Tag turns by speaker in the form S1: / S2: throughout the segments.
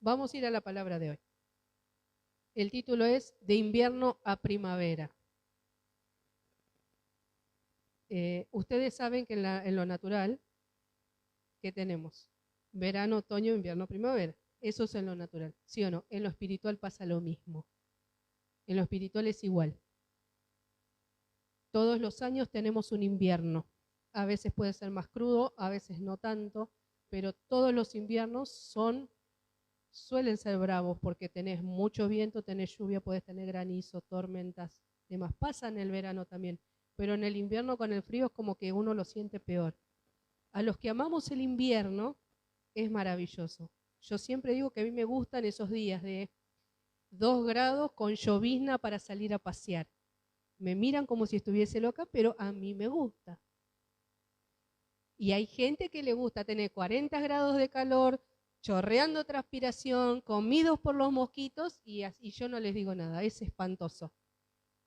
S1: Vamos a ir a la palabra de hoy. El título es De invierno a primavera. Ustedes saben que en lo natural, ¿qué tenemos? Verano, otoño, invierno, primavera. Eso es en lo natural, ¿sí o no? En lo espiritual pasa lo mismo. En lo espiritual es igual. Todos los años tenemos un invierno. A veces puede ser más crudo, a veces no tanto, pero todos los inviernos suelen ser bravos porque tenés mucho viento, tenés lluvia, podés tener granizo, tormentas, demás. Pasa en el verano también, pero en el invierno con el frío es como que uno lo siente peor. A los que amamos el invierno es maravilloso. Yo siempre digo que a mí me gustan esos días de 2 grados con llovizna para salir a pasear. Me miran como si estuviese loca, pero a mí me gusta. Y hay gente que le gusta tener 40 grados de calor, chorreando transpiración, comidos por los mosquitos, y yo no les digo nada, es espantoso.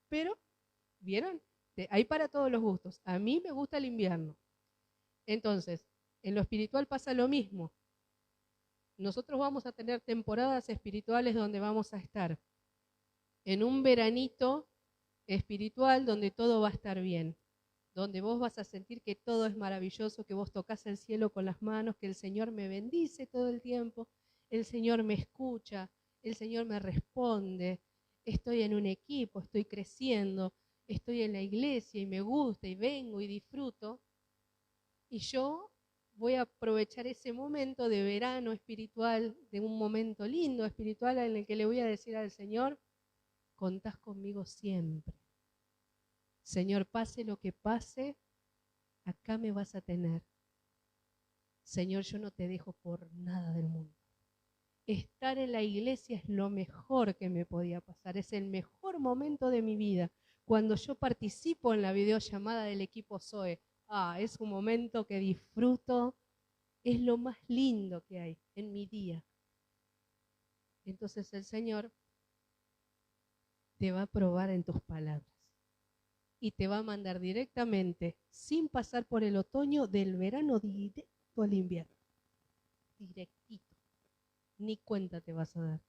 S1: Pero, ¿vieron? Hay para todos los gustos. A mí me gusta el invierno. Entonces, en lo espiritual pasa lo mismo. Nosotros vamos a tener temporadas espirituales donde vamos a estar en un veranito espiritual donde todo va a estar bien, donde vos vas a sentir que todo es maravilloso, que vos tocas el cielo con las manos, que el Señor me bendice todo el tiempo, el Señor me escucha, el Señor me responde, estoy en un equipo, estoy creciendo, estoy en la iglesia y me gusta y vengo y disfruto. Y yo voy a aprovechar ese momento de verano espiritual, de un momento lindo espiritual en el que le voy a decir al Señor, contás conmigo siempre. Señor, pase lo que pase, acá me vas a tener. Señor, yo no te dejo por nada del mundo. Estar en la iglesia es lo mejor que me podía pasar, es el mejor momento de mi vida. Cuando yo participo en la videollamada del equipo Zoe, es un momento que disfruto, es lo más lindo que hay en mi día. Entonces el Señor te va a probar en tus palabras y te va a mandar directamente, sin pasar por el otoño, del verano directo al invierno. Directito. Ni cuenta te vas a dar.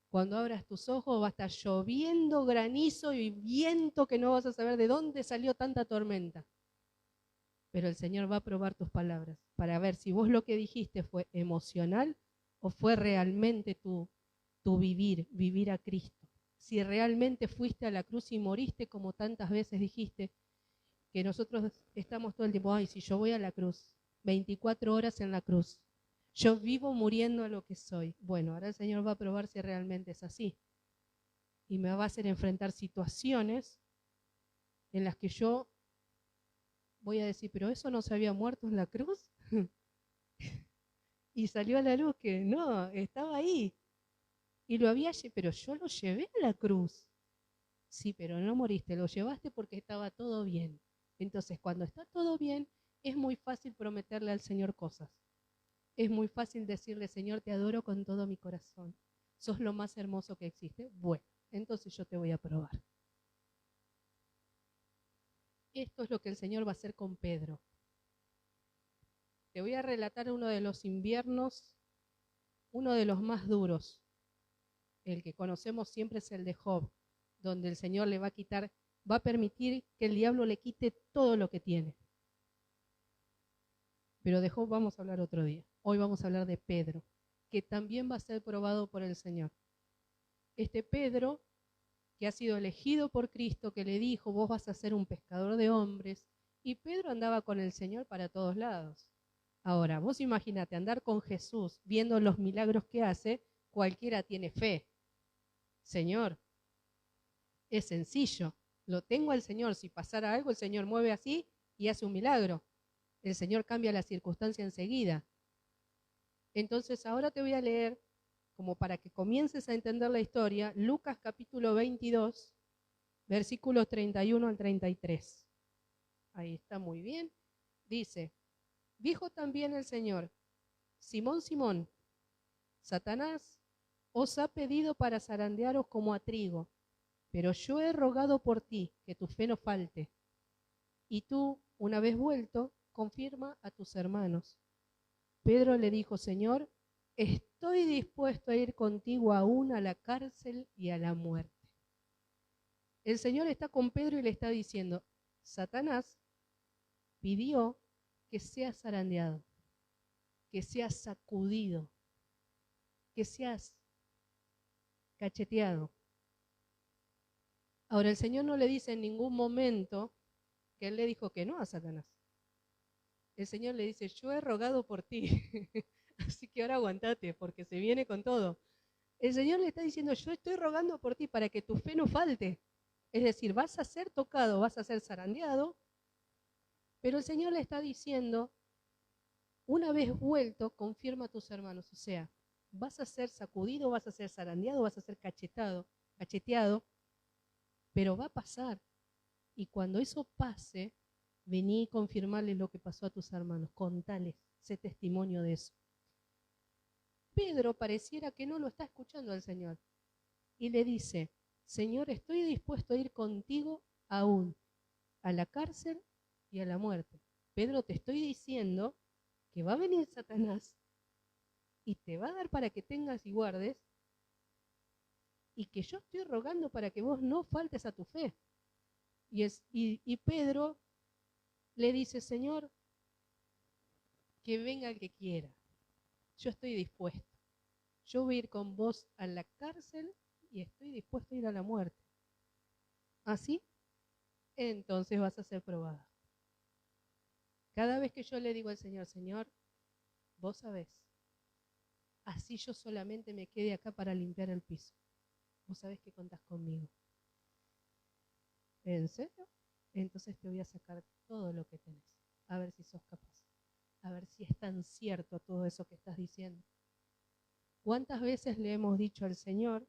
S1: Cuando abras tus ojos va a estar lloviendo, granizo y viento que no vas a saber de dónde salió tanta tormenta. Pero el Señor va a probar tus palabras para ver si vos lo que dijiste fue emocional o fue realmente tu vivir a Cristo. Si realmente fuiste a la cruz y moriste como tantas veces dijiste, que nosotros estamos todo el tiempo, si yo voy a la cruz, 24 horas en la cruz, yo vivo muriendo a lo que soy. Bueno, ahora el Señor va a probar si realmente es así. Y me va a hacer enfrentar situaciones en las que yo voy a decir, pero eso no se había muerto en la cruz. Y salió a la luz que no, estaba ahí. Y lo había, pero yo lo llevé a la cruz. Sí, pero no moriste, lo llevaste porque estaba todo bien. Entonces, cuando está todo bien, es muy fácil prometerle al Señor cosas. Es muy fácil decirle, Señor, te adoro con todo mi corazón. Sos lo más hermoso que existe. Bueno, entonces yo te voy a probar. Esto es lo que el Señor va a hacer con Pedro. Te voy a relatar uno de los inviernos, uno de los más duros. El que conocemos siempre es el de Job, donde el Señor le va a permitir que el diablo le quite todo lo que tiene. Pero de Job vamos a hablar otro día. Hoy vamos a hablar de Pedro, que también va a ser probado por el Señor. Este Pedro, que ha sido elegido por Cristo, que le dijo, vos vas a ser un pescador de hombres, y Pedro andaba con el Señor para todos lados. Ahora, vos imagínate andar con Jesús, viendo los milagros que hace, cualquiera tiene fe. Señor, es sencillo, lo tengo al Señor, si pasara algo, el Señor mueve así y hace un milagro. El Señor cambia la circunstancia enseguida. Entonces ahora te voy a leer, como para que comiences a entender la historia, Lucas capítulo 22, versículos 31 al 33. Ahí está muy bien. Dice, dijo también el Señor, Simón, Simón, Satanás os ha pedido para zarandearos como a trigo, pero yo he rogado por ti que tu fe no falte. Y tú, una vez vuelto, confirma a tus hermanos. Pedro le dijo, Señor, estoy estoy dispuesto a ir contigo aún a la cárcel y a la muerte. El Señor está con Pedro y le está diciendo, Satanás pidió que seas zarandeado, que seas sacudido, que seas cacheteado. Ahora, el Señor no le dice en ningún momento que Él le dijo que no a Satanás. El Señor le dice, yo he rogado por ti, así que ahora aguantate, porque se viene con todo. El Señor le está diciendo, yo estoy rogando por ti para que tu fe no falte. Es decir, vas a ser tocado, vas a ser zarandeado, pero el Señor le está diciendo, una vez vuelto, confirma a tus hermanos. O sea, vas a ser sacudido, vas a ser zarandeado, vas a ser cacheteado, pero va a pasar. Y cuando eso pase, vení y confirmarles lo que pasó a tus hermanos, contales, sé testimonio de eso. Pedro pareciera que no lo está escuchando al Señor y le dice, Señor, estoy dispuesto a ir contigo aún a la cárcel y a la muerte. Pedro, te estoy diciendo que va a venir Satanás y te va a dar para que tengas y guardes, y que yo estoy rogando para que vos no faltes a tu fe. Y Pedro le dice, Señor, que venga el que quiera. Yo estoy dispuesto. Yo voy a ir con vos a la cárcel y estoy dispuesto a ir a la muerte. ¿Así? Entonces vas a ser probada. Cada vez que yo le digo al Señor, Señor, vos sabés, así yo solamente me quede acá para limpiar el piso. Vos sabés que contás conmigo. ¿En serio? Entonces te voy a sacar todo lo que tenés. A ver si sos capaz. A ver si es tan cierto todo eso que estás diciendo. ¿Cuántas veces le hemos dicho al Señor,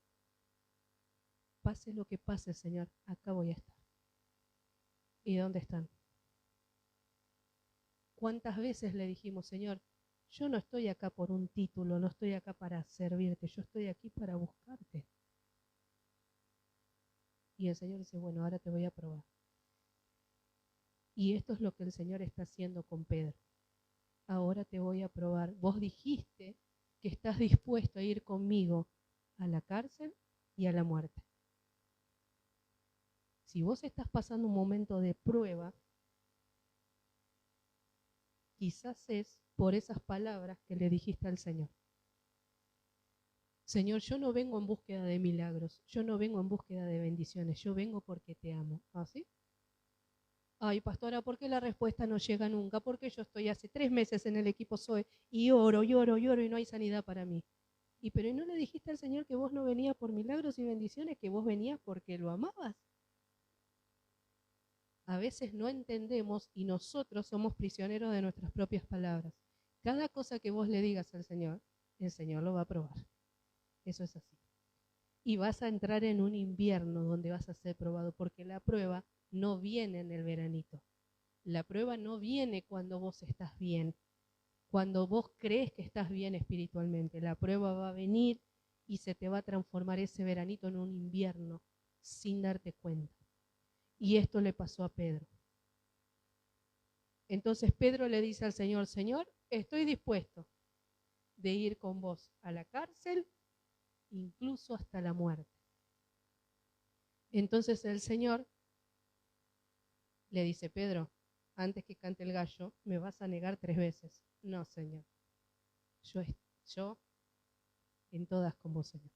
S1: pase lo que pase, Señor, acá voy a estar? ¿Y dónde están? ¿Cuántas veces le dijimos, Señor, yo no estoy acá por un título, no estoy acá para servirte, yo estoy aquí para buscarte? Y el Señor dice, bueno, ahora te voy a probar. Y esto es lo que el Señor está haciendo con Pedro. Ahora te voy a probar. Vos dijiste que estás dispuesto a ir conmigo a la cárcel y a la muerte. Si vos estás pasando un momento de prueba, quizás es por esas palabras que le dijiste al Señor. Señor, yo no vengo en búsqueda de milagros, yo no vengo en búsqueda de bendiciones, yo vengo porque te amo. ¿Así? Ay, pastora, ¿por qué la respuesta no llega nunca? Porque yo estoy hace 3 meses en el equipo Zoe y oro y no hay sanidad para mí. Pero ¿no le dijiste al Señor que vos no venías por milagros y bendiciones, que vos venías porque lo amabas? A veces no entendemos y nosotros somos prisioneros de nuestras propias palabras. Cada cosa que vos le digas al Señor, el Señor lo va a probar. Eso es así. Y vas a entrar en un invierno donde vas a ser probado, porque la prueba no viene en el veranito. La prueba no viene cuando vos estás bien, cuando vos crees que estás bien espiritualmente. La prueba va a venir y se te va a transformar ese veranito en un invierno sin darte cuenta. Y esto le pasó a Pedro. Entonces Pedro le dice al Señor, Señor, estoy dispuesto de ir con vos a la cárcel, incluso hasta la muerte. Entonces el Señor le dice, Pedro, antes que cante el gallo, me vas a negar 3 veces. No, Señor. Yo en todas con vos, Señor.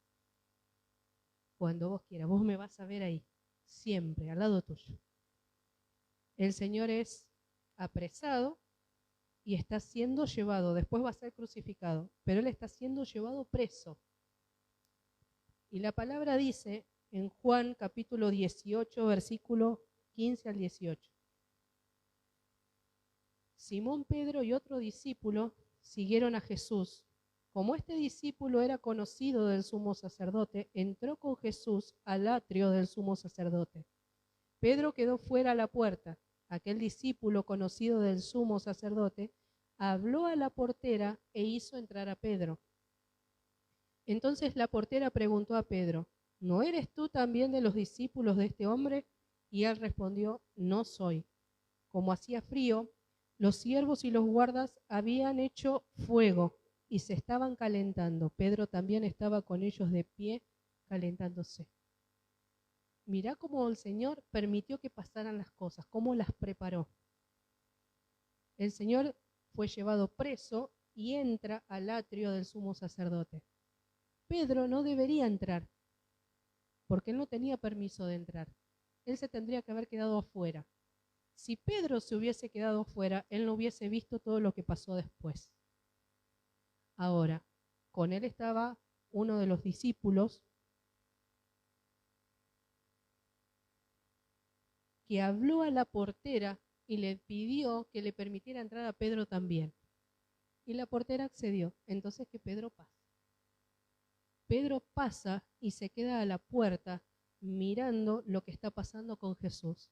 S1: Cuando vos quieras, vos me vas a ver ahí, siempre, al lado tuyo. El Señor es apresado y está siendo llevado, después va a ser crucificado, pero Él está siendo llevado preso. Y la palabra dice en Juan capítulo 18, versículo 15 al 18. Simón Pedro y otro discípulo siguieron a Jesús. Como este discípulo era conocido del sumo sacerdote, entró con Jesús al atrio del sumo sacerdote. Pedro quedó fuera a la puerta. Aquel discípulo conocido del sumo sacerdote habló a la portera e hizo entrar a Pedro. Entonces la portera preguntó a Pedro, ¿no eres tú también de los discípulos de este hombre? Y él respondió, no soy. Como hacía frío, los siervos y los guardas habían hecho fuego y se estaban calentando. Pedro también estaba con ellos de pie, calentándose. Mirá cómo el Señor permitió que pasaran las cosas, cómo las preparó. El Señor fue llevado preso y entra al atrio del sumo sacerdote. Pedro no debería entrar, porque él no tenía permiso de entrar. Él se tendría que haber quedado afuera. Si Pedro se hubiese quedado afuera, él no hubiese visto todo lo que pasó después. Ahora, con él estaba uno de los discípulos que habló a la portera y le pidió que le permitiera entrar a Pedro también. Y la portera accedió. Entonces que Pedro pasa. Pedro pasa y se queda a la puerta mirando lo que está pasando con Jesús.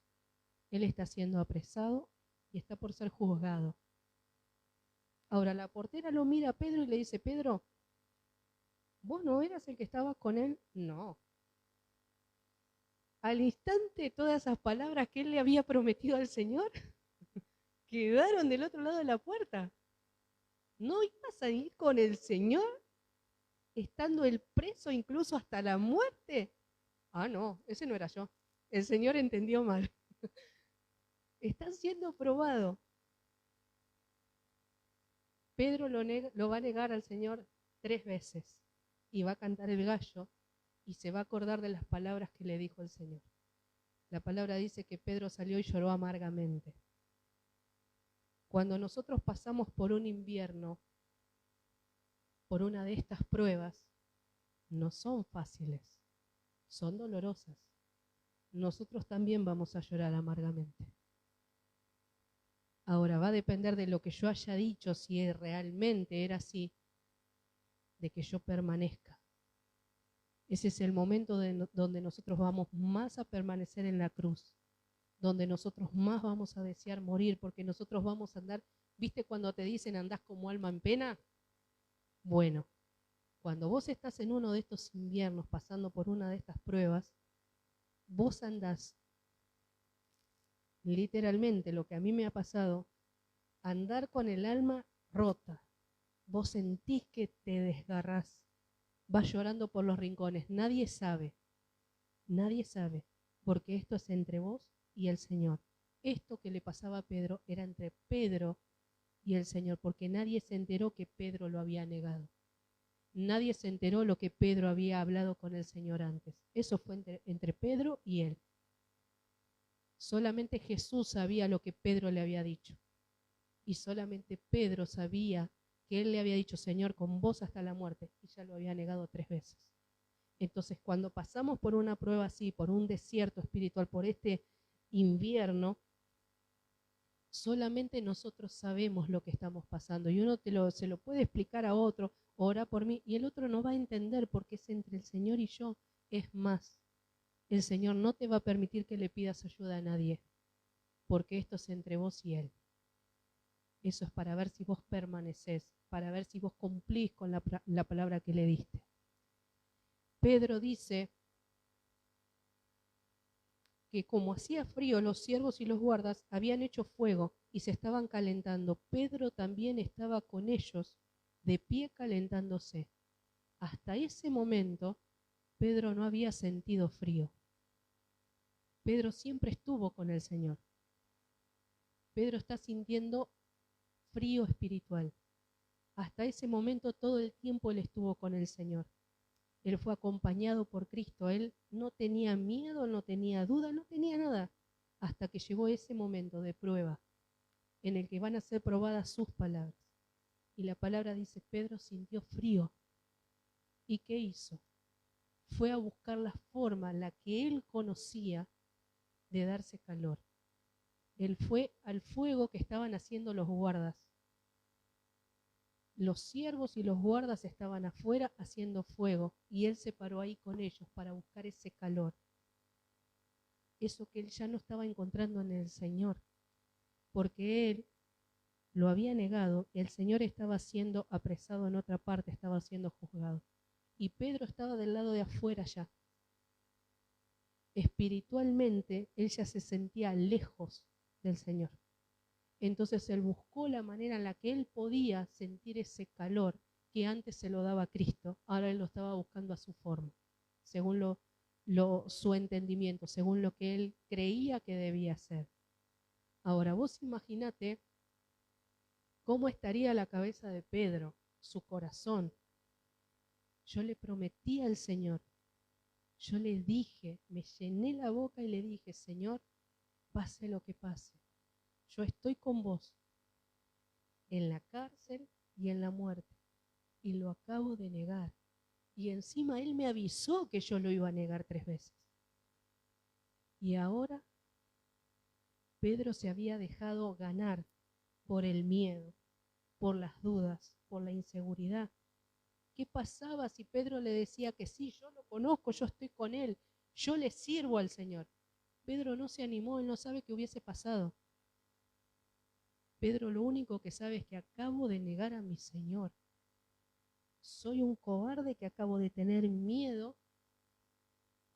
S1: Él está siendo apresado y está por ser juzgado. Ahora la portera lo mira a Pedro y le dice, Pedro, ¿vos no eras el que estabas con él? No. Al instante todas esas palabras que él le había prometido al Señor quedaron del otro lado de la puerta. ¿No ibas a ir con el Señor estando él preso incluso hasta la muerte? Ah, no, ese no era yo. El Señor entendió mal. Está siendo probado. Pedro lo va a negar al Señor 3 veces y va a cantar el gallo y se va a acordar de las palabras que le dijo el Señor. La palabra dice que Pedro salió y lloró amargamente. Cuando nosotros pasamos por un invierno, por una de estas pruebas, no son fáciles, son dolorosas. Nosotros también vamos a llorar amargamente. Ahora va a depender de lo que yo haya dicho, si realmente era así, de que yo permanezca. Ese es el momento donde nosotros vamos más a permanecer en la cruz, donde nosotros más vamos a desear morir, porque nosotros vamos a andar, ¿viste cuando te dicen andás como alma en pena? Bueno, cuando vos estás en uno de estos inviernos, pasando por una de estas pruebas, vos andás, literalmente lo que a mí me ha pasado, andar con el alma rota. Vos sentís que te desgarrás, vas llorando por los rincones, nadie sabe, porque esto es entre vos y el Señor. Esto que le pasaba a Pedro era entre Pedro y el Señor, porque nadie se enteró que Pedro lo había negado. Nadie se enteró lo que Pedro había hablado con el Señor antes. Eso fue entre Pedro y él. Solamente Jesús sabía lo que Pedro le había dicho. Y solamente Pedro sabía que él le había dicho, Señor, con vos hasta la muerte. Y ya lo había negado 3 veces. Entonces, cuando pasamos por una prueba así, por un desierto espiritual, por este invierno, solamente nosotros sabemos lo que estamos pasando. Y uno se lo puede explicar a otro, ora por mí, y el otro no va a entender porque es entre el Señor y yo. Es más, el Señor no te va a permitir que le pidas ayuda a nadie, porque esto es entre vos y Él. Eso es para ver si vos permanecés, para ver si vos cumplís con la palabra que le diste. Pedro dice que como hacía frío, los siervos y los guardas habían hecho fuego y se estaban calentando. Pedro también estaba con ellos, de pie calentándose. Hasta ese momento, Pedro no había sentido frío. Pedro siempre estuvo con el Señor. Pedro está sintiendo frío espiritual. Hasta ese momento todo el tiempo él estuvo con el Señor. Él fue acompañado por Cristo. Él no tenía miedo, no tenía duda, no tenía nada. Hasta que llegó ese momento de prueba en el que van a ser probadas sus palabras. Y la palabra dice, Pedro sintió frío. ¿Y qué hizo? Fue a buscar la forma, la que él conocía, de darse calor. Él fue al fuego que estaban haciendo los guardas. Los siervos y los guardas estaban afuera haciendo fuego y él se paró ahí con ellos para buscar ese calor. Eso que él ya no estaba encontrando en el Señor, porque él lo había negado, el Señor estaba siendo apresado en otra parte, estaba siendo juzgado. Y Pedro estaba del lado de afuera ya. Espiritualmente, él ya se sentía lejos del Señor. Entonces él buscó la manera en la que él podía sentir ese calor que antes se lo daba a Cristo, ahora él lo estaba buscando a su forma, según su entendimiento, según lo que él creía que debía hacer. Ahora, vos imaginate cómo estaría la cabeza de Pedro, su corazón. Yo le prometí al Señor, yo le dije, me llené la boca y le dije, Señor, pase lo que pase, yo estoy con vos en la cárcel y en la muerte, y lo acabo de negar. Y encima él me avisó que yo lo iba a negar 3 veces. Y ahora Pedro se había dejado ganar por el miedo, por las dudas, por la inseguridad. ¿Qué pasaba si Pedro le decía que sí, yo lo conozco, yo estoy con él, yo le sirvo al Señor? Pedro no se animó, él no sabe qué hubiese pasado. Pedro lo único que sabe es que acabo de negar a mi Señor. Soy un cobarde que acabo de tener miedo,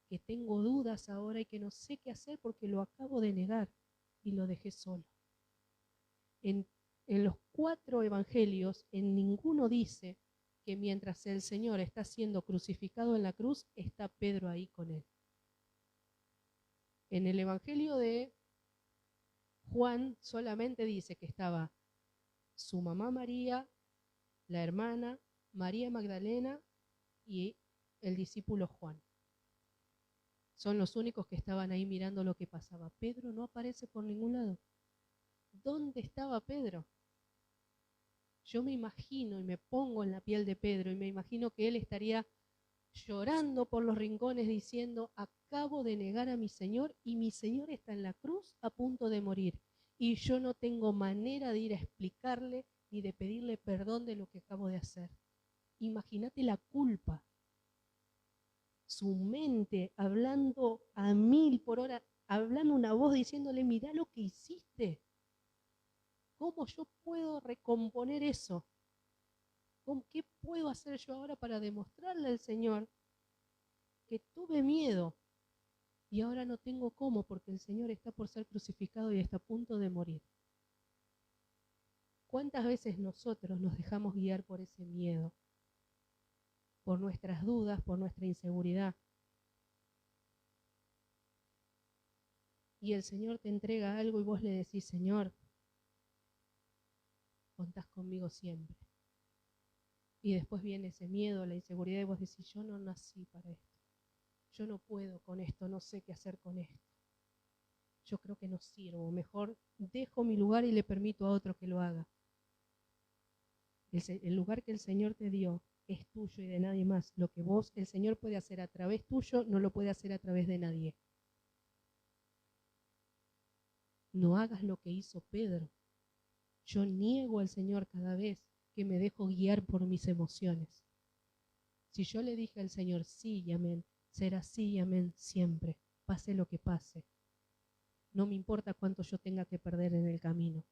S1: que tengo dudas ahora y que no sé qué hacer porque lo acabo de negar y lo dejé solo. En los 4 evangelios, en ninguno dice que mientras el Señor está siendo crucificado en la cruz, está Pedro ahí con él. En el evangelio de Juan solamente dice que estaba su mamá María, la hermana, María Magdalena y el discípulo Juan. Son los únicos que estaban ahí mirando lo que pasaba. Pedro no aparece por ningún lado. ¿Dónde estaba Pedro? Yo me imagino y me pongo en la piel de Pedro y me imagino que él estaría llorando por los rincones diciendo, acabo de negar a mi Señor y mi Señor está en la cruz a punto de morir. Y yo no tengo manera de ir a explicarle ni de pedirle perdón de lo que acabo de hacer. Imagínate la culpa. Su mente hablando a 1000 por hora, hablando una voz diciéndole, mirá lo que hiciste. ¿Cómo yo puedo recomponer eso? ¿Qué puedo hacer yo ahora para demostrarle al Señor que tuve miedo y ahora no tengo cómo porque el Señor está por ser crucificado y está a punto de morir? ¿Cuántas veces nosotros nos dejamos guiar por ese miedo? Por nuestras dudas, por nuestra inseguridad. Y el Señor te entrega algo y vos le decís, Señor, contás conmigo siempre. Y después viene ese miedo, la inseguridad y vos decís, yo no nací para esto. Yo no puedo con esto, no sé qué hacer con esto. Yo creo que no sirvo. Mejor dejo mi lugar y le permito a otro que lo haga. El lugar que el Señor te dio es tuyo y de nadie más. Lo que el Señor puede hacer a través tuyo, no lo puede hacer a través de nadie. No hagas lo que hizo Pedro. Yo niego al Señor cada vez que me dejo guiar por mis emociones. Si yo le dije al Señor sí y amén, será sí y amén siempre, pase lo que pase. No me importa cuánto yo tenga que perder en el camino.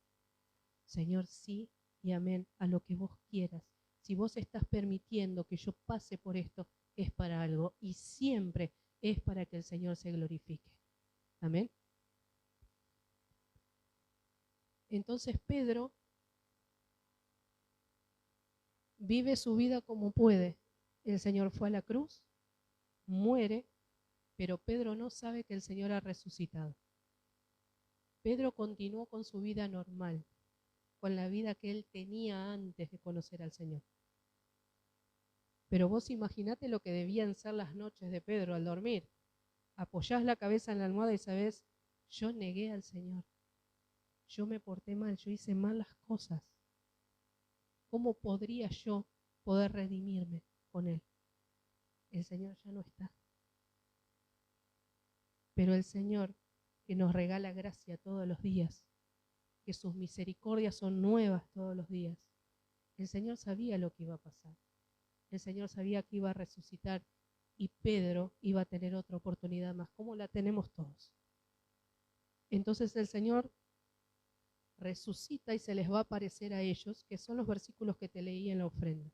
S1: Señor, sí y amén a lo que vos quieras. Si vos estás permitiendo que yo pase por esto, es para algo y siempre es para que el Señor se glorifique. Amén. Entonces Pedro vive su vida como puede. El Señor fue a la cruz, muere, pero Pedro no sabe que el Señor ha resucitado. Pedro continuó con su vida normal, con la vida que él tenía antes de conocer al Señor. Pero vos imaginate lo que debían ser las noches de Pedro al dormir. Apoyás la cabeza en la almohada y sabés, yo negué al Señor. Yo me porté mal, yo hice malas cosas. ¿Cómo podría yo poder redimirme con Él? El Señor ya no está. Pero el Señor, que nos regala gracia todos los días, que sus misericordias son nuevas todos los días, el Señor sabía lo que iba a pasar. El Señor sabía que iba a resucitar y Pedro iba a tener otra oportunidad más, como la tenemos todos. Entonces el Señor resucita y se les va a aparecer a ellos, que son los versículos que te leí en la ofrenda.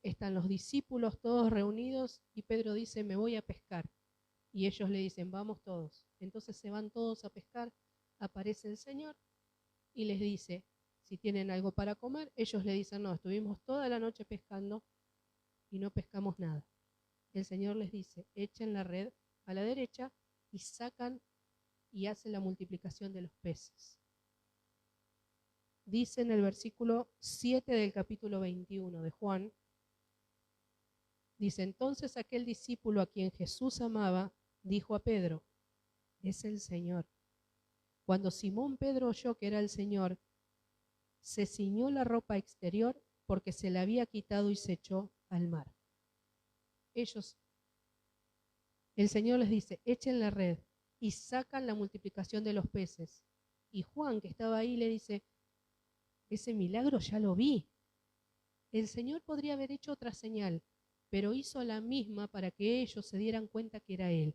S1: Están los discípulos todos reunidos y Pedro dice, me voy a pescar. Y ellos le dicen, vamos todos. Entonces se van todos a pescar, aparece el Señor y les dice, si tienen algo para comer. Ellos le dicen, no, estuvimos toda la noche pescando y no pescamos nada. El Señor les dice, echen la red a la derecha y sacan y hacen la multiplicación de los peces. Dice en el versículo 7 del capítulo 21 de Juan, dice, entonces aquel discípulo a quien Jesús amaba, dijo a Pedro, es el Señor. Cuando Simón Pedro oyó que era el Señor, se ciñó la ropa exterior porque se la había quitado y se echó al mar. El Señor les dice, echen la red y sacan la multiplicación de los peces. Y Juan, que estaba ahí, le dice, ese milagro ya lo vi. El Señor podría haber hecho otra señal, pero hizo la misma para que ellos se dieran cuenta que era Él.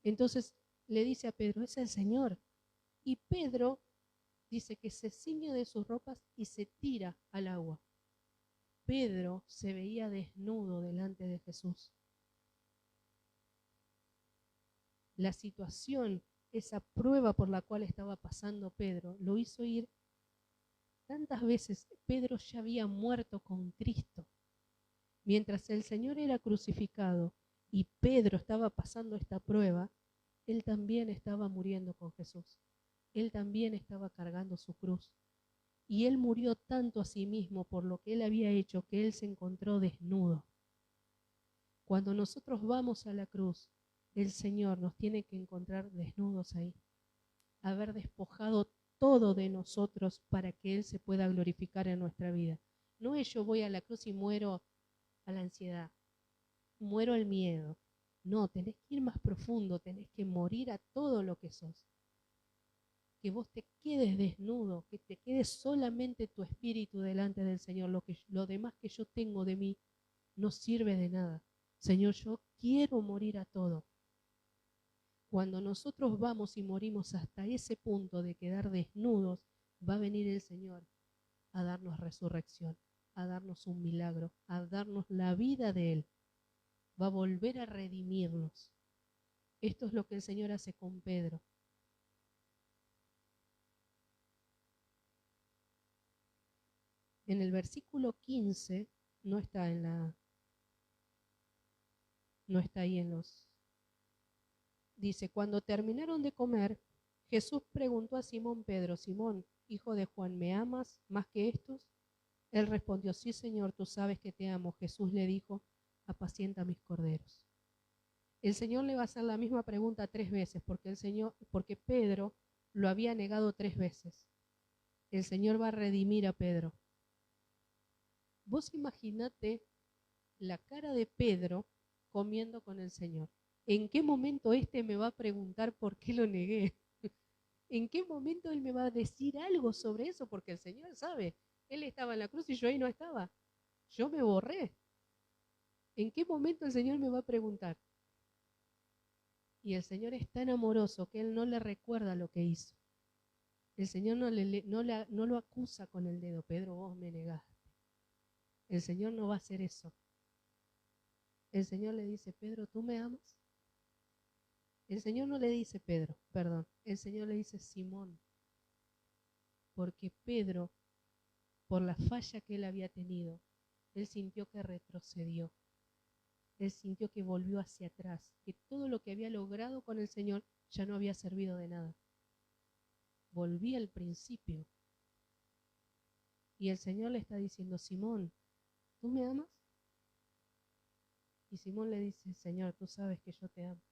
S1: Entonces le dice a Pedro, es el Señor. Y Pedro dice que se ciñe de sus ropas y se tira al agua. Pedro se veía desnudo delante de Jesús. La situación, esa prueba por la cual estaba pasando Pedro, lo hizo ir tantas veces. Pedro ya había muerto con Cristo. Mientras el Señor era crucificado y Pedro estaba pasando esta prueba, él también estaba muriendo con Jesús. Él también estaba cargando su cruz. Y él murió tanto a sí mismo por lo que él había hecho que él se encontró desnudo. Cuando nosotros vamos a la cruz, el Señor nos tiene que encontrar desnudos ahí. Haber despojado todo de nosotros para que Él se pueda glorificar en nuestra vida. No es yo voy a la cruz y muero a la ansiedad, muero al miedo. No, tenés que ir más profundo, tenés que morir a todo lo que sos. Que vos te quedes desnudo, que te quede solamente tu espíritu delante del Señor. Lo demás que yo tengo de mí no sirve de nada. Señor, yo quiero morir a todo. Cuando nosotros vamos y morimos hasta ese punto de quedar desnudos, va a venir el Señor a darnos resurrección, a darnos un milagro, a darnos la vida de Él. Va a volver a redimirnos. Esto es lo que el Señor hace con Pedro. En el versículo 15, no está ahí en los... Dice, cuando terminaron de comer, Jesús preguntó a Simón Pedro, Simón, hijo de Juan, ¿me amas más que estos? Él respondió, sí, Señor, tú sabes que te amo. Jesús le dijo, apacienta mis corderos. El Señor le va a hacer la misma pregunta 3 veces, porque Pedro lo había negado 3 veces. El Señor va a redimir a Pedro. Vos imaginate la cara de Pedro comiendo con el Señor. ¿En qué momento me va a preguntar por qué lo negué? ¿En qué momento él me va a decir algo sobre eso? Porque el Señor sabe, él estaba en la cruz y yo ahí no estaba. Yo me borré. ¿En qué momento el Señor me va a preguntar? Y el Señor es tan amoroso que Él no le recuerda lo que hizo. El Señor no lo acusa con el dedo, Pedro, vos me negaste. El Señor no va a hacer eso. El Señor le dice, Pedro, ¿tú me amas? El Señor no le dice Pedro, perdón. El Señor le dice Simón. Porque Pedro, por la falla que él había tenido, él sintió que retrocedió. Él sintió que volvió hacia atrás, que todo lo que había logrado con el Señor ya no había servido de nada. Volví al principio. Y el Señor le está diciendo, Simón, ¿tú me amas? Y Simón le dice, Señor, tú sabes que yo te amo.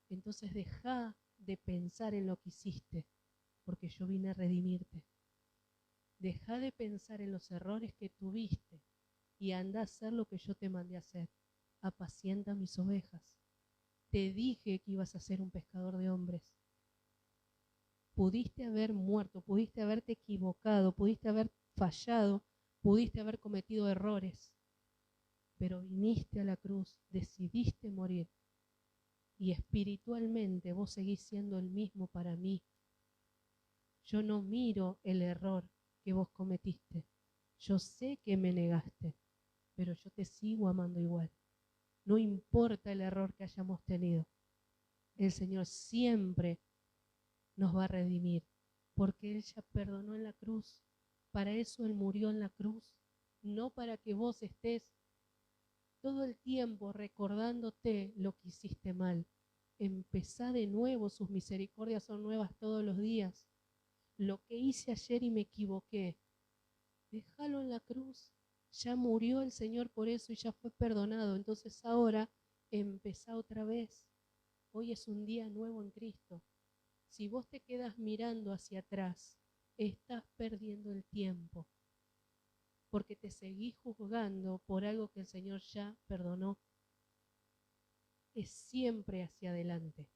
S1: Entonces deja de pensar en lo que hiciste, porque yo vine a redimirte. Deja de pensar en los errores que tuviste y anda a hacer lo que yo te mandé a hacer. Apacienta mis ovejas. Te dije que ibas a ser un pescador de hombres. Pudiste haber muerto, pudiste haberte equivocado, pudiste haber fallado, pudiste haber cometido errores, pero viniste a la cruz, decidiste morir y espiritualmente vos seguís siendo el mismo para mí. Yo no miro el error que vos cometiste. Yo sé que me negaste, pero yo te sigo amando igual. No importa el error que hayamos tenido. El Señor siempre nos va a redimir porque Él ya perdonó en la cruz. Para eso Él murió en la cruz, no para que vos estés todo el tiempo recordándote lo que hiciste mal. Empezá de nuevo, sus misericordias son nuevas todos los días. Lo que hice ayer y me equivoqué, déjalo en la cruz. Ya murió el Señor por eso y ya fue perdonado. Entonces ahora empezá otra vez. Hoy es un día nuevo en Cristo. Si vos te quedas mirando hacia atrás, estás perdiendo el tiempo, porque te seguís juzgando por algo que el Señor ya perdonó. Es siempre hacia adelante.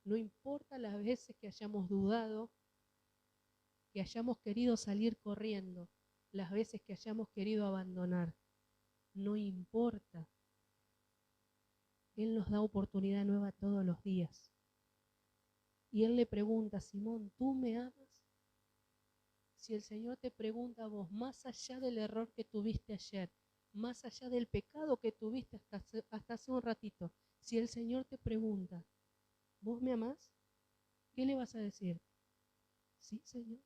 S1: No importa las veces que hayamos dudado, que hayamos querido salir corriendo, las veces que hayamos querido abandonar. No importa. Él nos da oportunidad nueva todos los días. Y Él le pregunta, Simón, ¿tú me amas? Si el Señor te pregunta a vos, más allá del error que tuviste ayer, más allá del pecado que tuviste hasta hace un ratito, si el Señor te pregunta, ¿vos me amás? ¿Qué le vas a decir? Sí, Señor.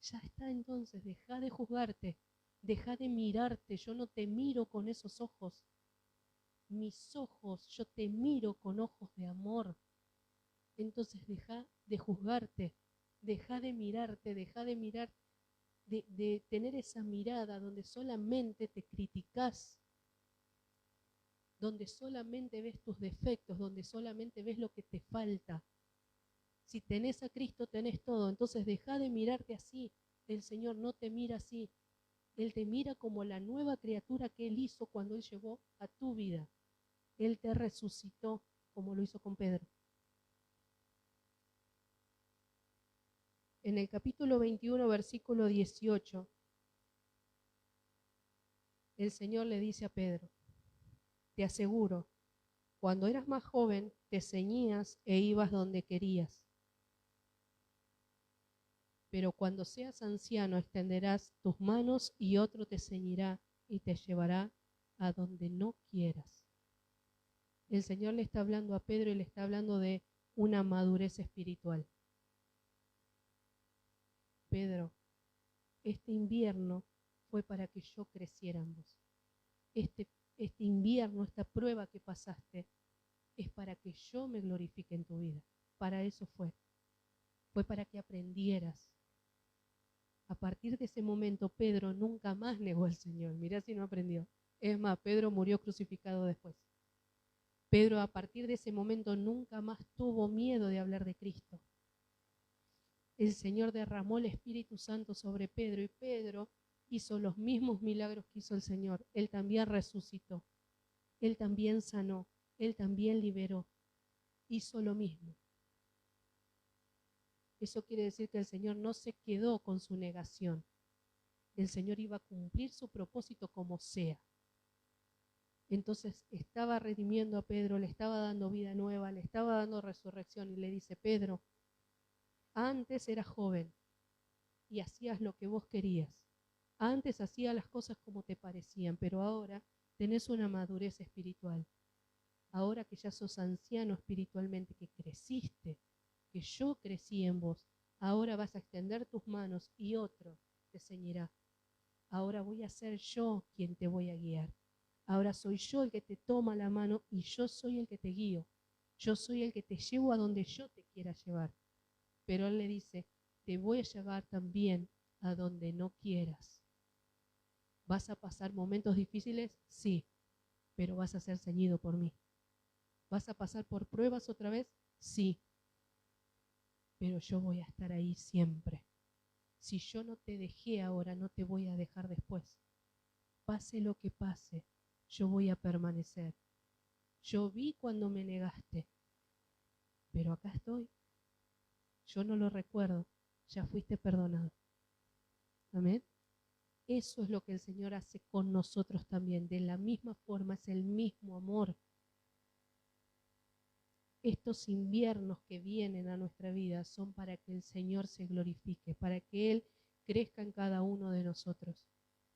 S1: Ya está, entonces, deja de juzgarte, deja de mirarte. Yo no te miro con esos ojos. Mis ojos, yo te miro con ojos de amor. Entonces deja de juzgarte, deja de mirarte, deja de mirar, de tener esa mirada donde solamente te criticas, donde solamente ves tus defectos, donde solamente ves lo que te falta. Si tenés a Cristo, tenés todo. Entonces deja de mirarte así. El Señor no te mira así. Él te mira como la nueva criatura que Él hizo cuando Él llegó a tu vida. Él te resucitó como lo hizo con Pedro. En el capítulo 21, versículo 18, el Señor le dice a Pedro, te aseguro, cuando eras más joven te ceñías e ibas donde querías. Pero cuando seas anciano extenderás tus manos y otro te ceñirá y te llevará a donde no quieras. El Señor le está hablando a Pedro y le está hablando de una madurez espiritual. Pedro, este invierno fue para que yo creciera en vos. Este invierno, esta prueba que pasaste, es para que yo me glorifique en tu vida. Para eso fue. Fue para que aprendieras. A partir de ese momento, Pedro nunca más negó al Señor. Mirá si no aprendió. Es más, Pedro murió crucificado después. Pedro a partir de ese momento nunca más tuvo miedo de hablar de Cristo. El Señor derramó el Espíritu Santo sobre Pedro y Pedro hizo los mismos milagros que hizo el Señor. Él también resucitó, Él también sanó, Él también liberó. Hizo lo mismo. Eso quiere decir que el Señor no se quedó con su negación. El Señor iba a cumplir su propósito como sea. Entonces estaba redimiendo a Pedro, le estaba dando vida nueva, le estaba dando resurrección y le dice, Pedro, antes eras joven y hacías lo que vos querías. Antes hacías las cosas como te parecían, pero ahora tenés una madurez espiritual. Ahora que ya sos anciano espiritualmente, que creciste, que yo crecí en vos, ahora vas a extender tus manos y otro te ceñirá. Ahora voy a ser yo quien te voy a guiar. Ahora soy yo el que te toma la mano y yo soy el que te guío. Yo soy el que te llevo a donde yo te quiera llevar. Pero Él le dice, te voy a llevar también a donde no quieras. ¿Vas a pasar momentos difíciles? Sí, pero vas a ser ceñido por mí. ¿Vas a pasar por pruebas otra vez? Sí, pero yo voy a estar ahí siempre. Si yo no te dejé ahora, no te voy a dejar después. Pase lo que pase, yo voy a permanecer. Yo vi cuando me negaste, pero acá estoy. Yo no lo recuerdo, ya fuiste perdonado. Amén. Eso es lo que el Señor hace con nosotros también. De la misma forma, es el mismo amor. Estos inviernos que vienen a nuestra vida son para que el Señor se glorifique, para que Él crezca en cada uno de nosotros.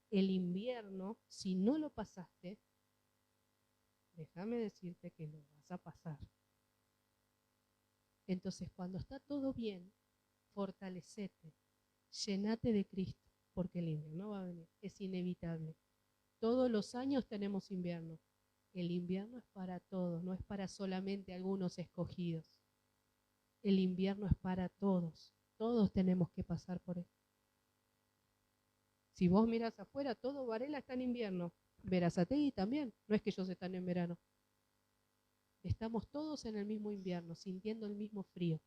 S1: El invierno, si no lo pasaste, déjame decirte que lo vas a pasar. Entonces, cuando está todo bien, fortalecete, llenate de Cristo, porque el invierno va a venir, es inevitable. Todos los años tenemos invierno. El invierno es para todos, no es para solamente algunos escogidos. El invierno es para todos. Todos tenemos que pasar por él. Si vos mirás afuera, todo Varela está en invierno. Berazategui también. No es que ellos están en verano. Estamos todos en el mismo invierno, sintiendo el mismo frío.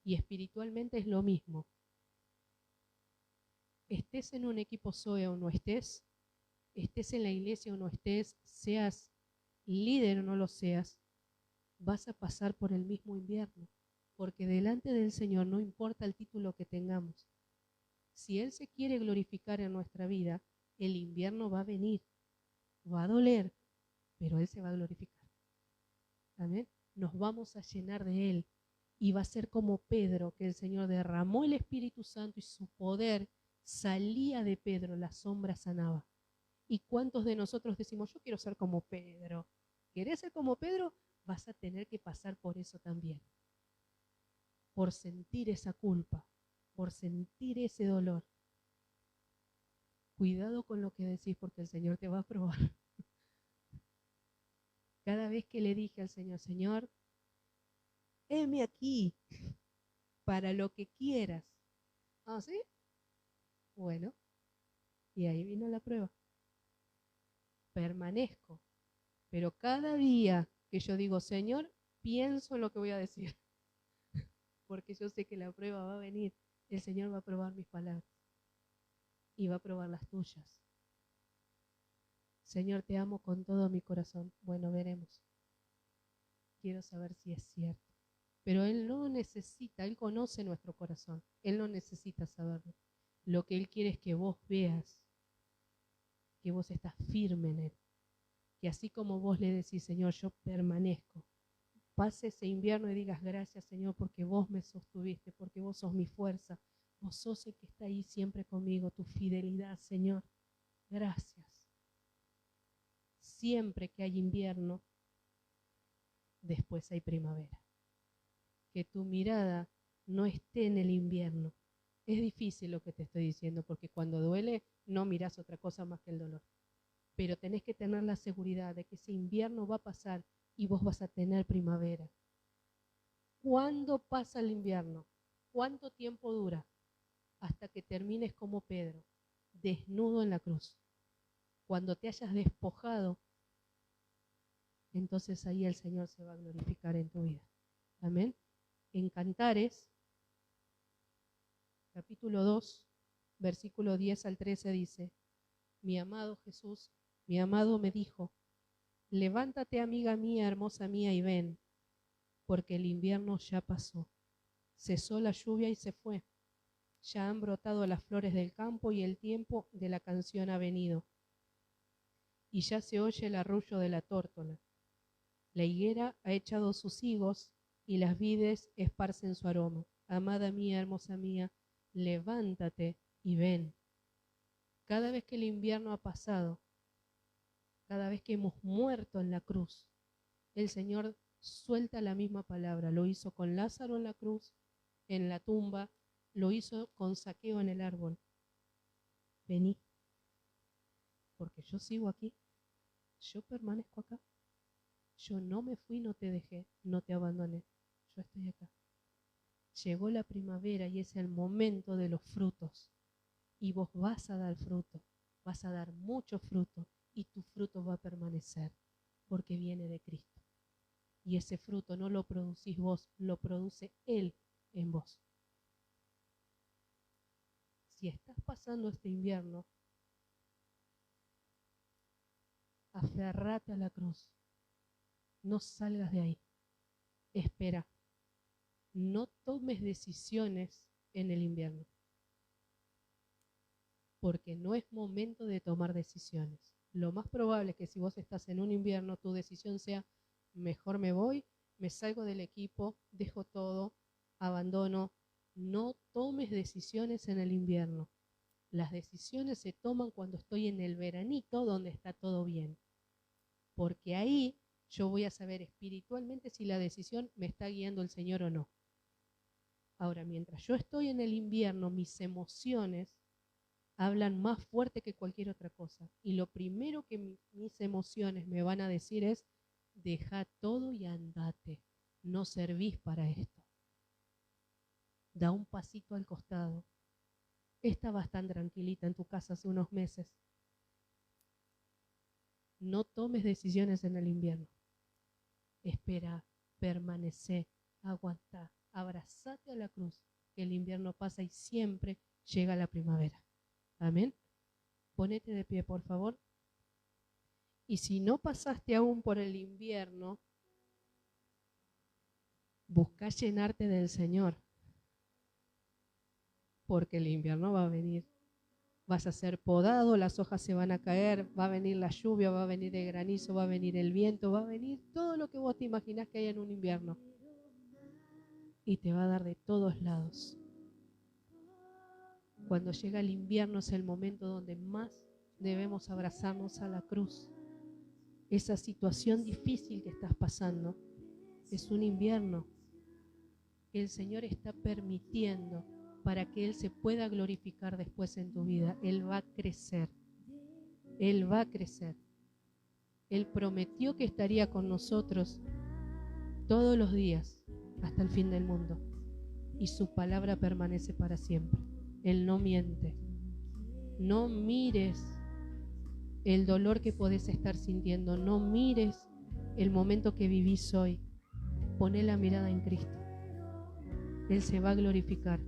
S1: Y espiritualmente es lo mismo. Estés en un equipo Zoe o no estés en la iglesia o no estés, seas líder o no lo seas, vas a pasar por el mismo invierno. Porque delante del Señor no importa el título que tengamos. Si Él se quiere glorificar en nuestra vida, el invierno va a venir, va a doler, pero Él se va a glorificar. ¿Amén? Nos vamos a llenar de Él y va a ser como Pedro, que el Señor derramó el Espíritu Santo y su poder salía de Pedro, la sombra sanaba. ¿Y cuántos de nosotros decimos, yo quiero ser como Pedro? ¿Querés ser como Pedro? Vas a tener que pasar por eso también. Por sentir esa culpa, por sentir ese dolor. Cuidado con lo que decís porque el Señor te va a probar. Cada vez que le dije al Señor, Señor, heme aquí para lo que quieras. ¿Ah, sí? Bueno, y ahí vino la prueba. Permanezco, pero cada día que yo digo, Señor, pienso en lo que voy a decir, porque yo sé que la prueba va a venir. El Señor va a probar mis palabras y va a probar las tuyas. Señor, te amo con todo mi corazón. Bueno, veremos. Quiero saber si es cierto. Pero Él no necesita, Él conoce nuestro corazón. Él no necesita saberlo. Lo que Él quiere es que vos veas que vos estás firme en Él. Que así como vos le decís, Señor, yo permanezco. Pase ese invierno y digas, gracias, Señor, porque vos me sostuviste, porque vos sos mi fuerza. Vos sos el que está ahí siempre conmigo, tu fidelidad, Señor. Gracias. Siempre que hay invierno, después hay primavera. Que tu mirada no esté en el invierno. Es difícil lo que te estoy diciendo, porque cuando duele no mirás otra cosa más que el dolor. Pero tenés que tener la seguridad de que ese invierno va a pasar y vos vas a tener primavera. ¿Cuándo pasa el invierno? ¿Cuánto tiempo dura? Hasta que termines como Pedro, desnudo en la cruz. Cuando te hayas despojado, entonces ahí el Señor se va a glorificar en tu vida. Amén. En Cantares, capítulo 2, versículo 10 al 13 dice, mi amado Jesús, mi amado me dijo, levántate, amiga mía, hermosa mía, y ven, porque el invierno ya pasó. Cesó la lluvia y se fue. Ya han brotado las flores del campo y el tiempo de la canción ha venido. Y ya se oye el arrullo de la tórtola. La higuera ha echado sus higos y las vides esparcen su aroma. Amada mía, hermosa mía, levántate y ven. Cada vez que el invierno ha pasado, cada vez que hemos muerto en la cruz, el Señor suelta la misma palabra. Lo hizo con Lázaro en la cruz, en la tumba, lo hizo con Zaqueo en el árbol. Vení, porque yo sigo aquí, yo permanezco acá. Yo no me fui, no te dejé, no te abandoné, yo estoy acá. Llegó la primavera y es el momento de los frutos. Y vos vas a dar fruto, vas a dar mucho fruto y tu fruto va a permanecer porque viene de Cristo. Y ese fruto no lo producís vos, lo produce Él en vos. Si estás pasando este invierno, aferrate a la cruz. No salgas de ahí. Espera. No tomes decisiones en el invierno. Porque no es momento de tomar decisiones. Lo más probable es que si vos estás en un invierno, tu decisión sea, mejor me voy, me salgo del equipo, dejo todo, abandono. No tomes decisiones en el invierno. Las decisiones se toman cuando estoy en el veranito donde está todo bien. Porque ahí yo voy a saber espiritualmente si la decisión me está guiando el Señor o no. Ahora, mientras yo estoy en el invierno, mis emociones hablan más fuerte que cualquier otra cosa. Y lo primero que mis emociones me van a decir es, deja todo y andate. No servís para esto. Da un pasito al costado. Estabas tan tranquilita en tu casa hace unos meses. No tomes decisiones en el invierno. Espera, permanece, aguanta, abrazate a la cruz, que el invierno pasa y siempre llega la primavera. Amén. Ponete de pie, por favor. Y si no pasaste aún por el invierno, busca llenarte del Señor, porque el invierno va a venir. Vas a ser podado, las hojas se van a caer, va a venir la lluvia, va a venir el granizo, va a venir el viento, va a venir todo lo que vos te imaginás que hay en un invierno. Y te va a dar de todos lados. Cuando llega el invierno es el momento donde más debemos abrazarnos a la cruz. Esa situación difícil que estás pasando es un invierno que el Señor está permitiendo para que Él se pueda glorificar después en tu vida. Él va a crecer. Él va a crecer. Él prometió que estaría con nosotros todos los días hasta el fin del mundo. Y su palabra permanece para siempre. Él no miente. No mires el dolor que podés estar sintiendo. No mires el momento que vivís hoy. Poné la mirada en Cristo. Él se va a glorificar.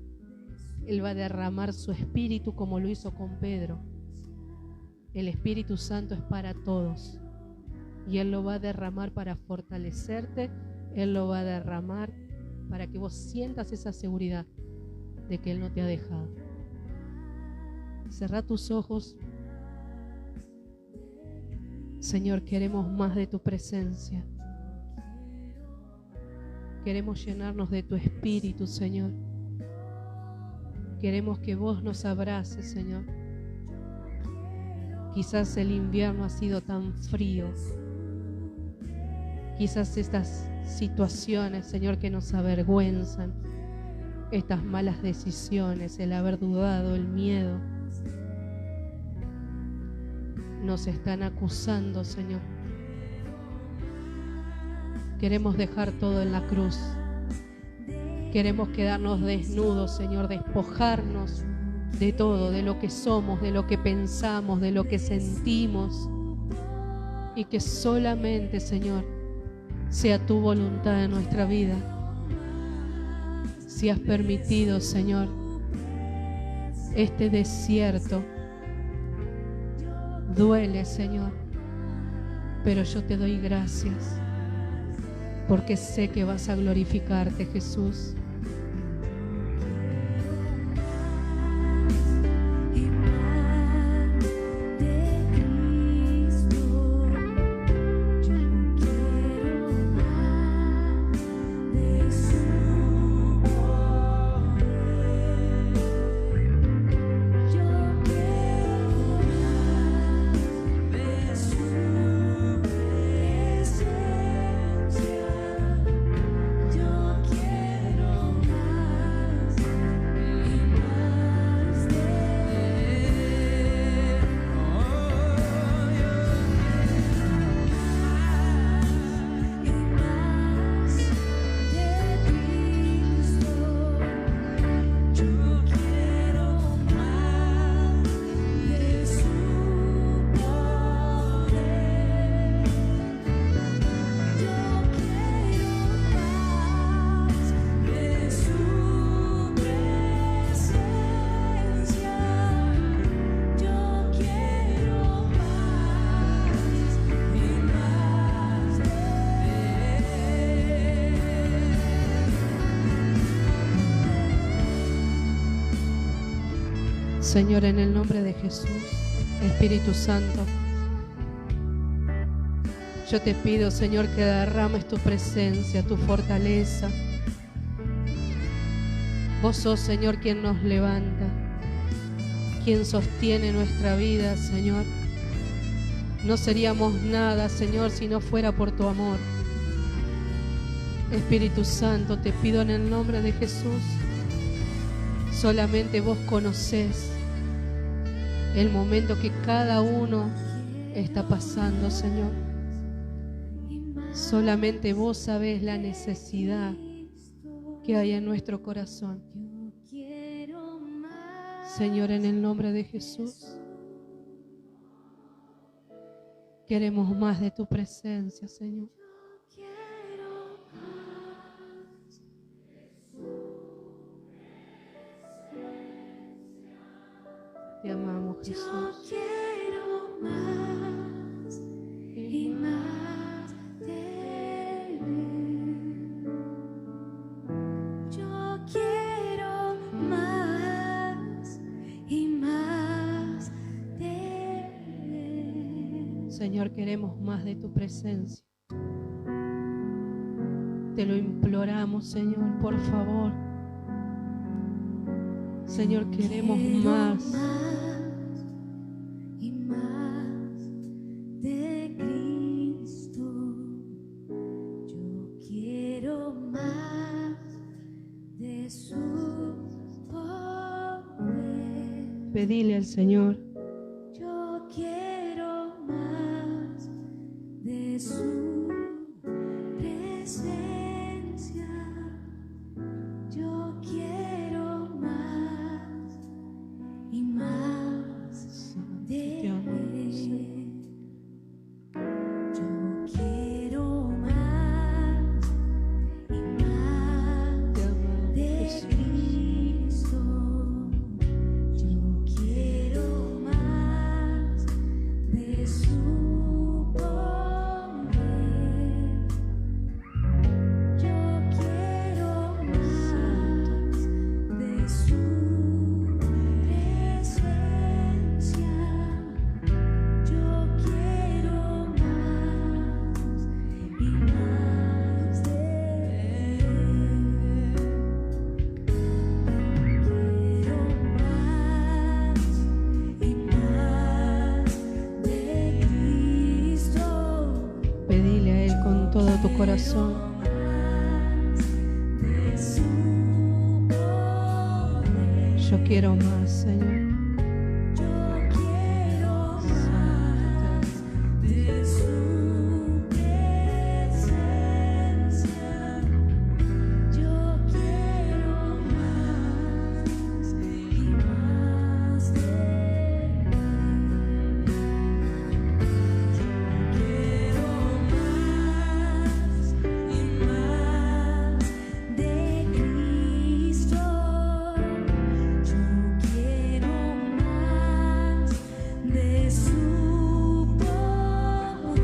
S1: Él va a derramar su espíritu como lo hizo con Pedro. El Espíritu Santo es para todos. Y Él lo va a derramar para fortalecerte. Él lo va a derramar para que vos sientas esa seguridad de que Él no te ha dejado. Cerrá tus ojos. Señor, queremos más de tu presencia. Queremos llenarnos de tu espíritu, Señor. Queremos que vos nos abraces, Señor. Quizás el invierno ha sido tan frío. Quizás estas situaciones, Señor, que nos avergüenzan, estas malas decisiones, el haber dudado, el miedo, nos están acusando, Señor. Queremos dejar todo en la cruz. Queremos quedarnos desnudos, Señor, despojarnos de todo, de lo que somos, de lo que pensamos, de lo que sentimos. Y que solamente, Señor, sea tu voluntad en nuestra vida. Si has permitido, Señor, este desierto, duele, Señor, pero yo te doy gracias porque sé que vas a glorificarte, Jesús. Señor, en el nombre de Jesús, Espíritu Santo, yo te pido, Señor, que derrames tu presencia, tu fortaleza. Vos sos, Señor, quien nos levanta, quien sostiene nuestra vida, Señor. No seríamos nada, Señor, si no fuera por tu amor. Espíritu Santo, te pido en el nombre de Jesús Solamente vos conocés el momento que cada uno está pasando, Señor. Solamente vos sabés la necesidad que hay en nuestro corazón. Señor, en el nombre de Jesús, queremos más de tu presencia, Señor. Te amamos, Jesús.
S2: Yo quiero más y más de Él. Yo quiero más y más de Él.
S1: Señor, queremos más de tu presencia. Te lo imploramos, Señor, por favor. Señor, queremos más.
S2: Y más de Cristo. Yo quiero más de su poder.
S1: Pedile al Señor.
S2: Yo quiero más de su presencia. Yo quiero más y más de
S1: Te amamos, Señor.
S2: Él. Yo quiero más y más
S1: Te amamos,
S2: de
S1: Jesús.
S2: Cristo. Yo quiero más de su poder. Yo quiero más de su presencia. Yo quiero más y más de Él. Quiero más y más de Cristo.
S1: Pedile a Él con todo tu corazón.
S2: De su poder.
S1: Yo quiero más, Señor.
S2: Yo quiero más de su presencia. Yo quiero más y más de Él. Quiero más y más de Cristo. Yo quiero más de su poder.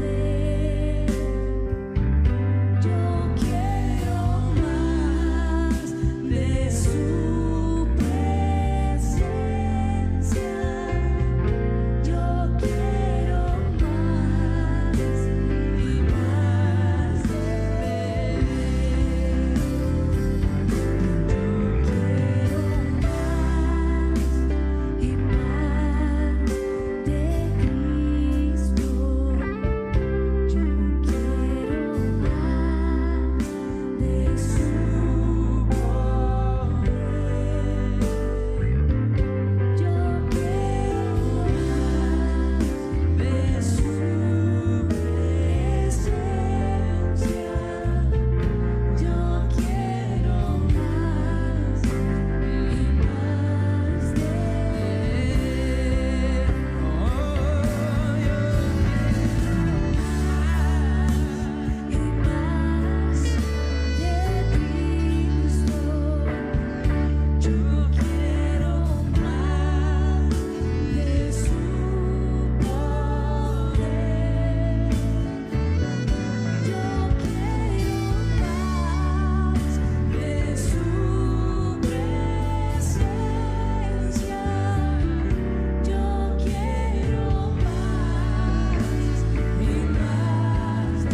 S2: Yo quiero más de su presencia. Yo quiero más y más de Él. Y más de Cristo. Yo quiero más de su poder. Yo quiero más de su presencia. Yo quiero más y más de y más de Cristo. Yo quiero más de su poder. Yo quiero más de su presencia. Yo quiero más y más de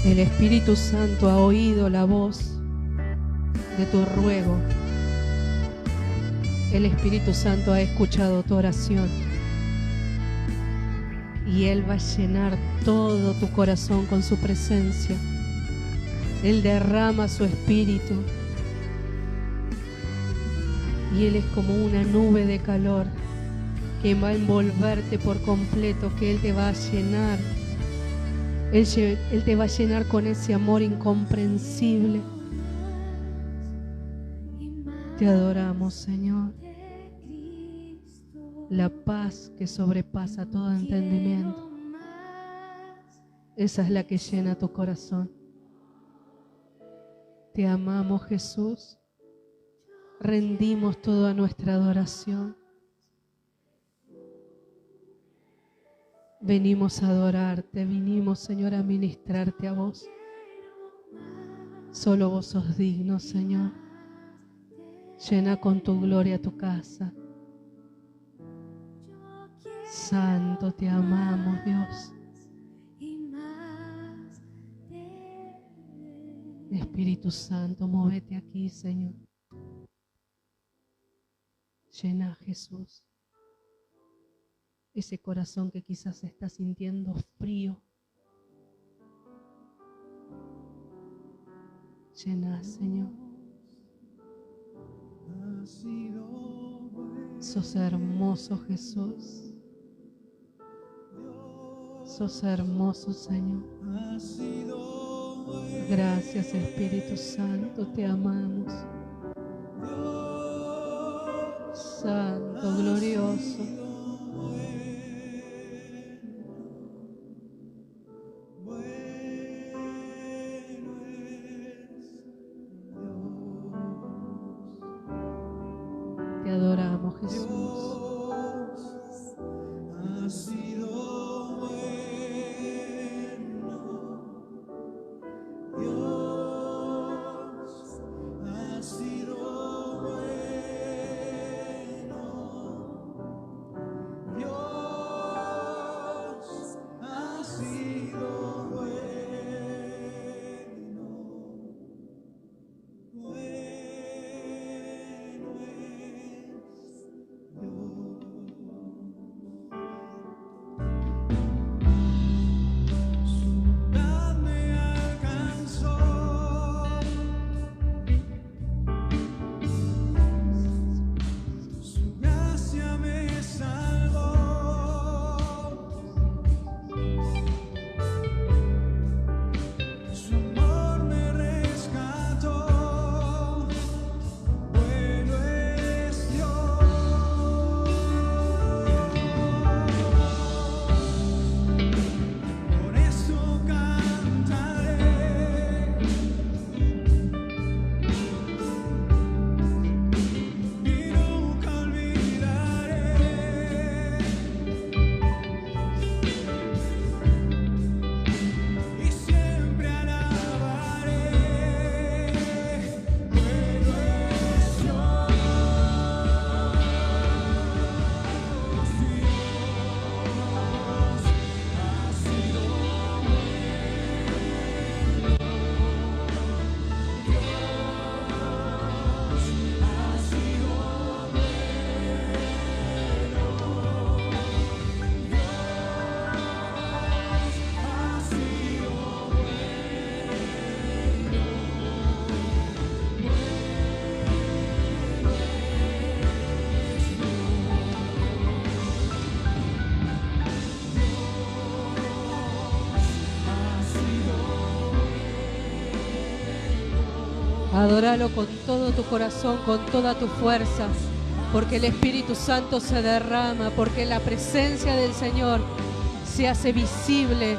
S1: El Espíritu Santo ha oído la voz de tu ruego. El Espíritu Santo ha escuchado tu oración. Y Él va a llenar todo tu corazón con su presencia. Él derrama su espíritu. Y Él es como una nube de calor que va a envolverte por completo, que Él te va a llenar. Él te va a llenar con ese amor incomprensible. Te adoramos, Señor. La paz que sobrepasa todo entendimiento. Esa es la que llena tu corazón. Te amamos, Jesús. Rendimos toda nuestra adoración. Venimos a adorarte, vinimos, Señor, a ministrarte a vos. Solo vos sos digno, Señor. Llena con tu gloria tu casa. Santo, te amamos, Dios. Espíritu Santo, móvete aquí, Señor. Llena, Jesús, ese corazón que quizás se está sintiendo frío. Llena, Señor. Sos hermoso, Jesús. Sos hermoso, Señor. Gracias, Espíritu Santo, te amamos. Santo, glorioso. Te adoramos, Jesús. Adóralo con todo tu corazón, con toda tu fuerza, porque el Espíritu Santo se derrama, porque la presencia del Señor se hace visible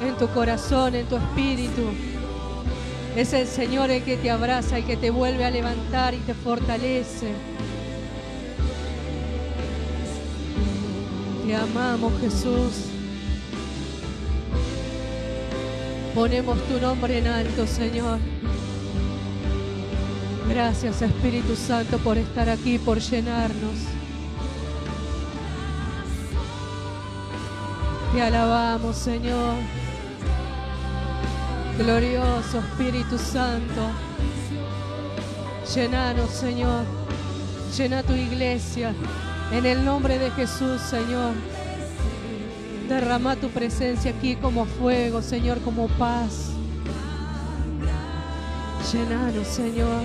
S1: en tu corazón, en tu espíritu. Es el Señor el que te abraza, el que te vuelve a levantar y te fortalece. Te amamos, Jesús. Ponemos tu nombre en alto, Señor. Gracias, Espíritu Santo, por estar aquí, por llenarnos. Te alabamos, Señor. Glorioso Espíritu Santo. Llenanos, Señor. Llena tu iglesia. En el nombre de Jesús, Señor. Derrama tu presencia aquí como fuego, Señor, como paz. Llenanos, Señor.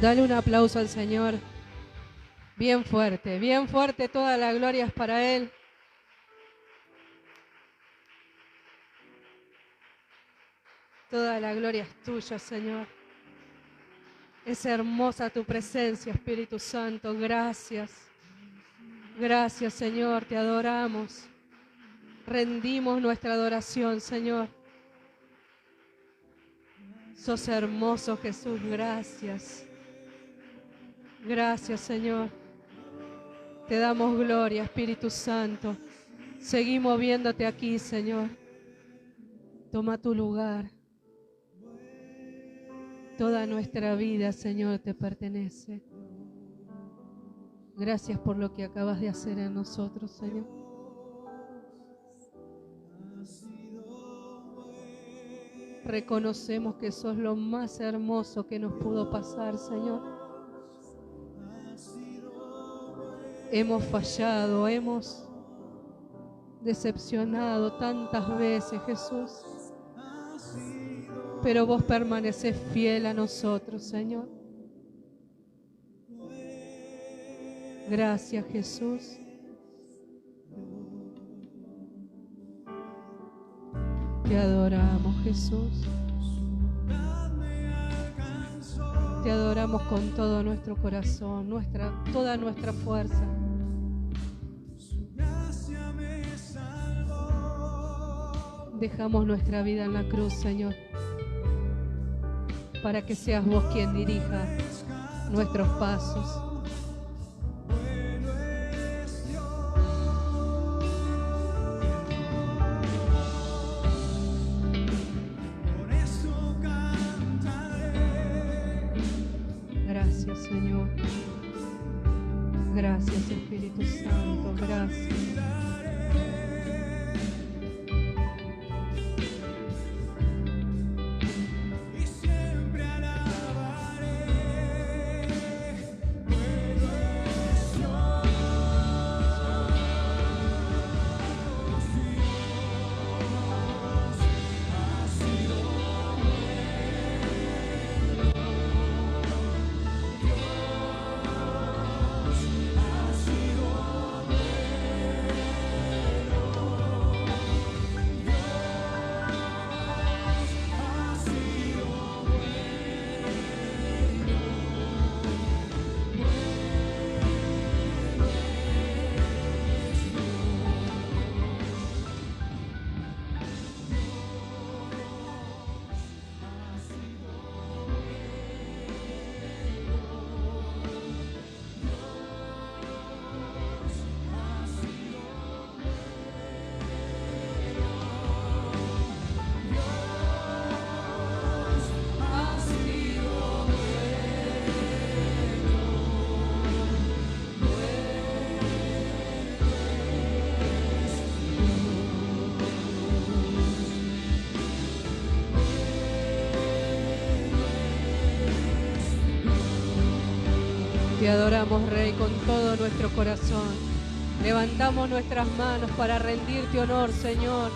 S1: Dale un aplauso al Señor. Bien fuerte, toda la gloria es para Él. Toda la gloria es tuya, Señor. Es hermosa tu presencia, Espíritu Santo. Gracias. Gracias, Señor, te adoramos. Rendimos nuestra adoración, Señor. Sos hermoso, Jesús. Gracias. Gracias, Señor. Te damos gloria, Espíritu Santo. Seguimos viéndote aquí, Señor. Toma tu lugar. Toda nuestra vida, Señor, te pertenece. Gracias por lo que acabas de hacer en nosotros, Señor. Reconocemos que sos lo más hermoso que nos pudo pasar, Señor. Hemos fallado, hemos decepcionado tantas veces, Jesús. Pero vos permanecés fiel a nosotros, Señor. Gracias, Jesús. Te adoramos, Jesús. Te adoramos con todo nuestro corazón, toda nuestra fuerza. Dejamos nuestra vida en la cruz, Señor, para que seas vos quien dirija nuestros pasos. Gracias, Señor. Gracias, Espíritu Santo. Gracias. Te adoramos, Rey, con todo nuestro corazón. Levantamos nuestras manos para rendirte honor, Señor.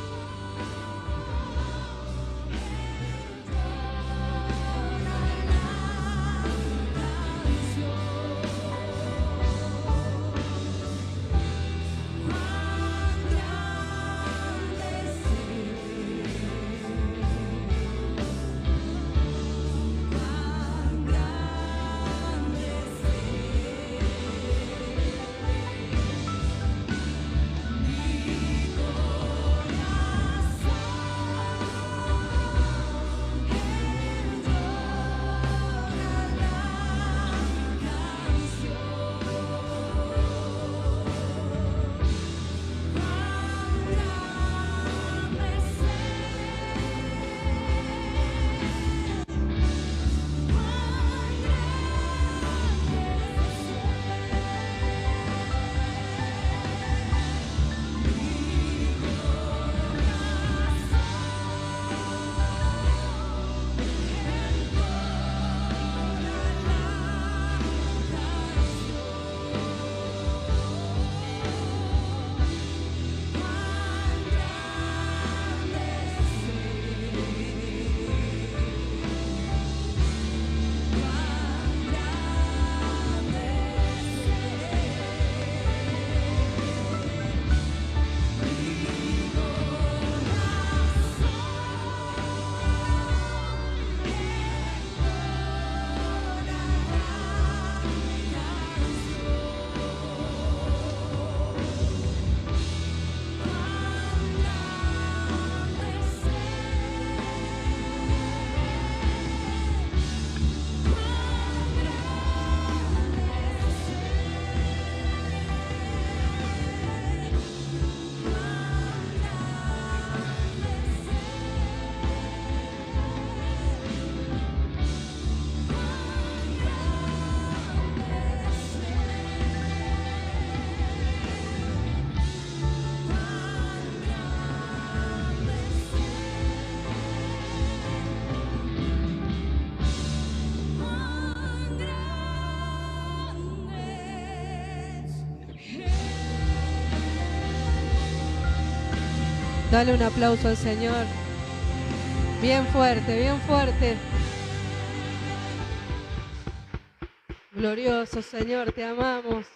S1: Dale un aplauso al Señor. Bien fuerte, bien fuerte. Glorioso Señor, te amamos.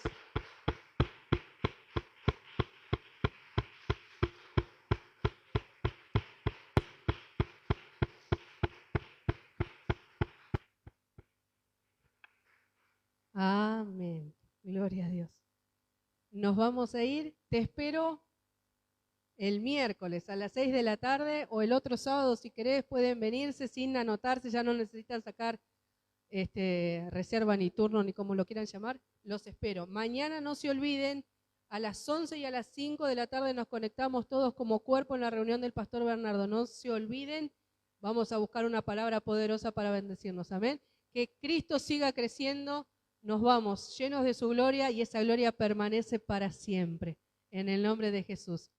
S1: Amén. Gloria a Dios. Nos vamos a ir. Te espero el miércoles a las 6 de la tarde o el otro sábado, si querés, pueden venirse sin anotarse, ya no necesitan sacar reserva ni turno ni como lo quieran llamar. Los espero. Mañana no se olviden, a las 11 y a las 5 de la tarde nos conectamos todos como cuerpo en la reunión del Pastor Bernardo. No se olviden, vamos a buscar una palabra poderosa para bendecirnos. Amén. Que Cristo siga creciendo, nos vamos llenos de su gloria y esa gloria permanece para siempre. En el nombre de Jesús.